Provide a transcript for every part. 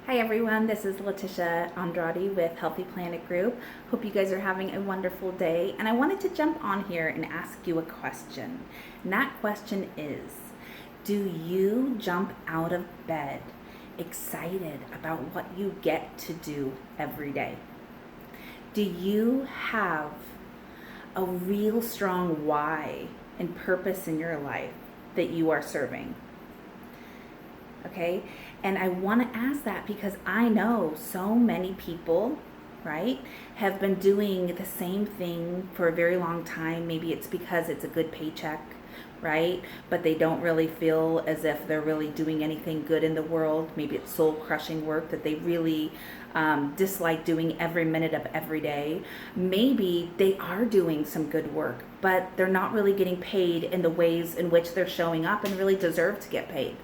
Hi everyone, this is Letitia Andrade with Healthy Planet Group. Hope you guys are having a wonderful day. And I wanted to jump on here and ask you a question. And that question is, do you jump out of bed excited about what you get to do every day? Do you have a real strong why and purpose in your life that you are serving? Okay, and I want to ask that because I know so many people, right, have been doing the same thing for a very long time. Maybe it's because it's a good paycheck, right, but they don't really feel as if they're really doing anything good in the world. Maybe it's soul crushing work that they really dislike doing every minute of every day. Maybe they are doing some good work, but they're not really getting paid in the ways in which they're showing up and really deserve to get paid.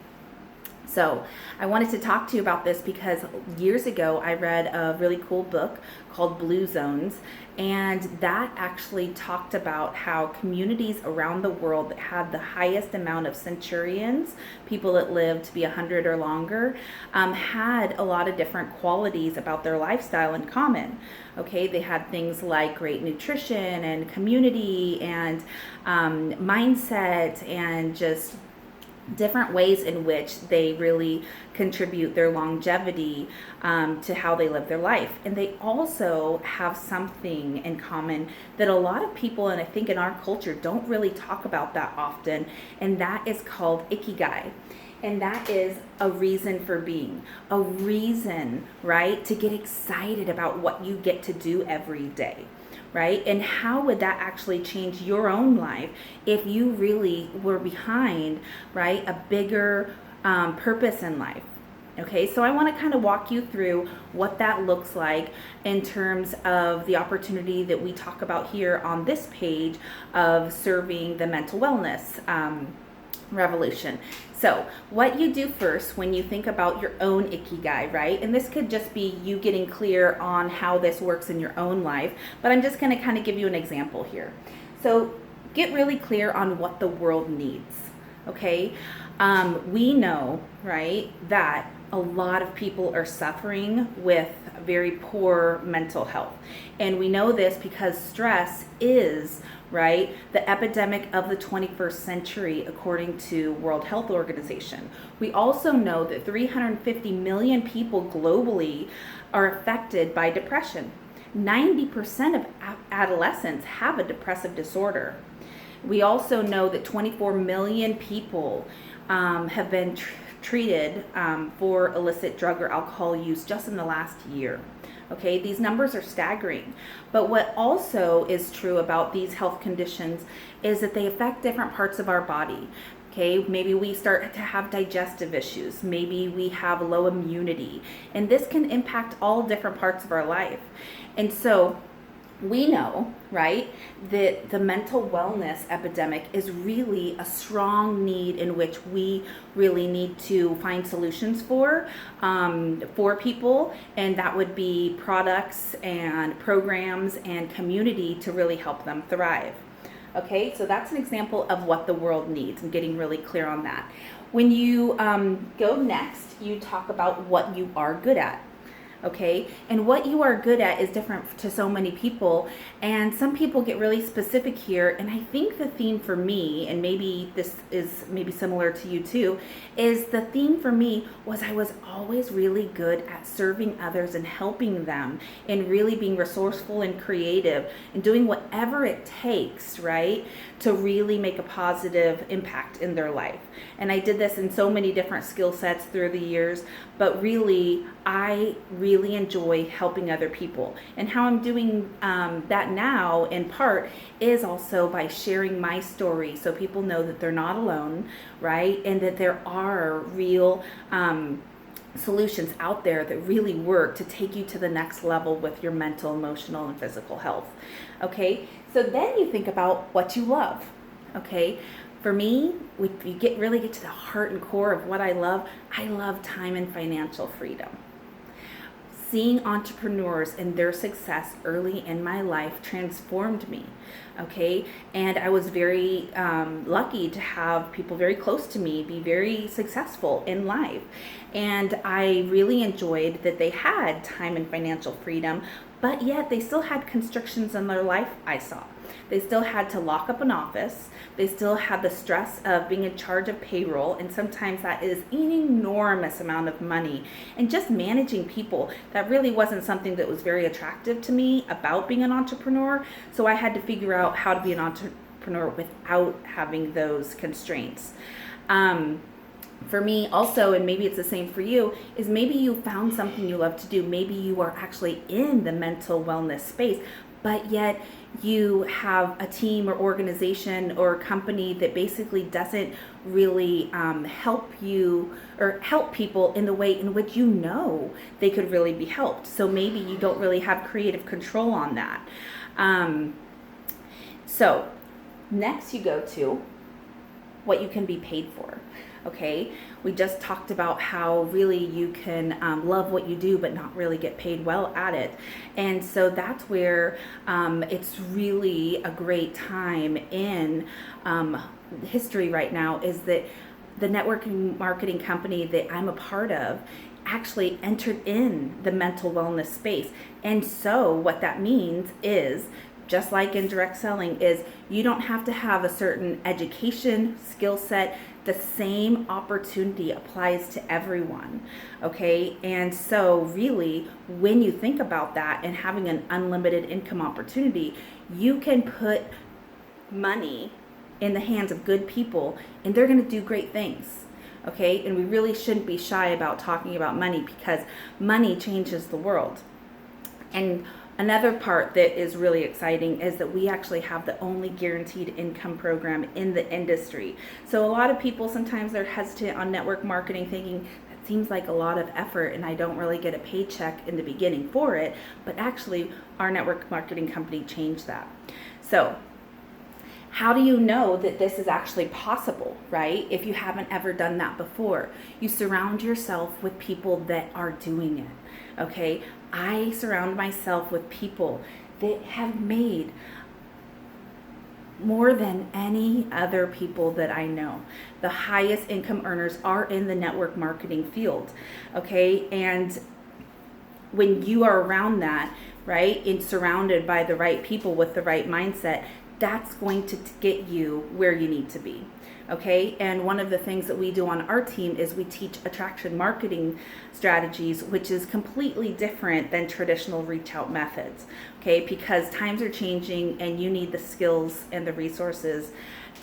So I wanted to talk to you about this because years ago I read a really cool book called Blue Zones, and that actually talked about how communities around the world that had the highest amount of centurions, people that lived to be 100 or longer, had a lot of different qualities about their lifestyle in common. Okay, they had things like great nutrition and community and mindset and just different ways in which they really contribute their longevity to how they live their life. And they also have something in common that a lot of people, and I think in our culture, don't really talk about that often, and that is called Ikigai. And that is a reason for being, a reason, right, to get excited about what you get to do every day. Right? And how would that actually change your own life if you really were behind, right, a bigger purpose in life? Okay, so I want to kind of walk you through what that looks like in terms of the opportunity that we talk about here on this page of serving the mental wellness revolution. So what you do first when you think about your own Ikigai, right? And this could just be you getting clear on how this works in your own life, but I'm just going to kind of give you an example here. So get really clear on what the world needs, okay? We know, right, that a lot of people are suffering with very poor mental health. And we know this because stress is, right, the epidemic of the 21st century, according to World Health Organization. We also know that 350 million people globally are affected by depression. 90% of adolescents have a depressive disorder. We also know that 24 million people have been treated for illicit drug or alcohol use just in the last year. Okay, these numbers are staggering. But what also is true about these health conditions is that they affect different parts of our body. Okay, maybe we start to have digestive issues. Maybe we have low immunity. And this can impact all different parts of our life. And so we know, right, that the mental wellness epidemic is really a strong need in which we really need to find solutions for people, and that would be products and programs and community to really help them thrive. Okay, so that's an example of what the world needs. I'm getting really clear on that. When you go next, you talk about what you are good at. Okay, and what you are good at is different to so many people, and some people get really specific here. And I think the theme for me, and maybe this is maybe similar to you too, is the theme for me was I was always really good at serving others and helping them and really being resourceful and creative and doing whatever it takes, right, to really make a positive impact in their life. And I did this in so many different skill sets through the years, but really I really enjoy helping other people. And how I'm doing that now in part is also by sharing my story so people know that they're not alone, right? And that there are real solutions out there that really work to take you to the next level with your mental, emotional, and physical health. Okay, so then you think about what you love. Okay, for me, if you really get to the heart and core of what I love time and financial freedom. seeing entrepreneurs and their success early in my life transformed me. Okay, and I was very lucky to have people very close to me be very successful in life, and I really enjoyed that they had time and financial freedom, but yet they still had constrictions in their life. I saw they still had to lock up an office. They still had the stress of being in charge of payroll, and sometimes that is an enormous amount of money. And just managing people, that really wasn't something that was very attractive to me about being an entrepreneur. So I had to figure out how to be an entrepreneur without having those constraints. For me also, and maybe it's the same for you, is maybe you found something you love to do. Maybe you are actually in the mental wellness space, but yet you have a team or organization or company that basically doesn't really help you or help people in the way in which you know they could really be helped. So maybe you don't really have creative control on that. So next you go to what you can be paid for. Okay, we just talked about how really you can love what you do but not really get paid well at it. And so that's where it's really a great time in history right now, is that the networking marketing company that I'm a part of actually entered in the mental wellness space. And so what that means is, just like in direct selling, is you don't have to have a certain education, skill set. The same opportunity applies to everyone, okay? And so really, when you think about that and having an unlimited income opportunity, you can put money in the hands of good people and they're gonna do great things, okay? And we really shouldn't be shy about talking about money, because money changes the world. And another part that is really exciting is that we actually have the only guaranteed income program in the industry. So a lot of people, sometimes they're hesitant on network marketing, thinking that seems like a lot of effort and I don't really get a paycheck in the beginning for it. But actually, our network marketing company changed that. So how do you know that this is actually possible, right? If you haven't ever done that before, you surround yourself with people that are doing it, okay? I surround myself with people that have made more than any other people that I know. The highest income earners are in the network marketing field, okay? And when you are around that, right, and surrounded by the right people with the right mindset, that's going to get you where you need to be, okay? And one of the things that we do on our team is we teach attraction marketing strategies, which is completely different than traditional reach out methods, okay? Because times are changing and you need the skills and the resources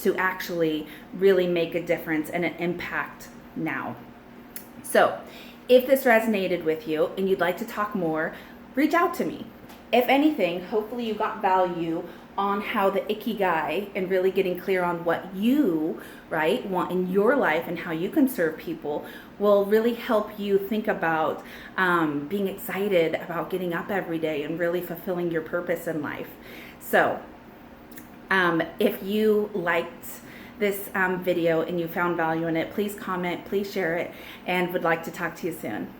to actually really make a difference and an impact now. So if this resonated with you and you'd like to talk more, reach out to me. If anything, hopefully you got value on how the Ikigai and really getting clear on what you, right, want in your life and how you can serve people will really help you think about being excited about getting up every day and really fulfilling your purpose in life. So if you liked this video and you found value in it, please comment, please share it, and would like to talk to you soon.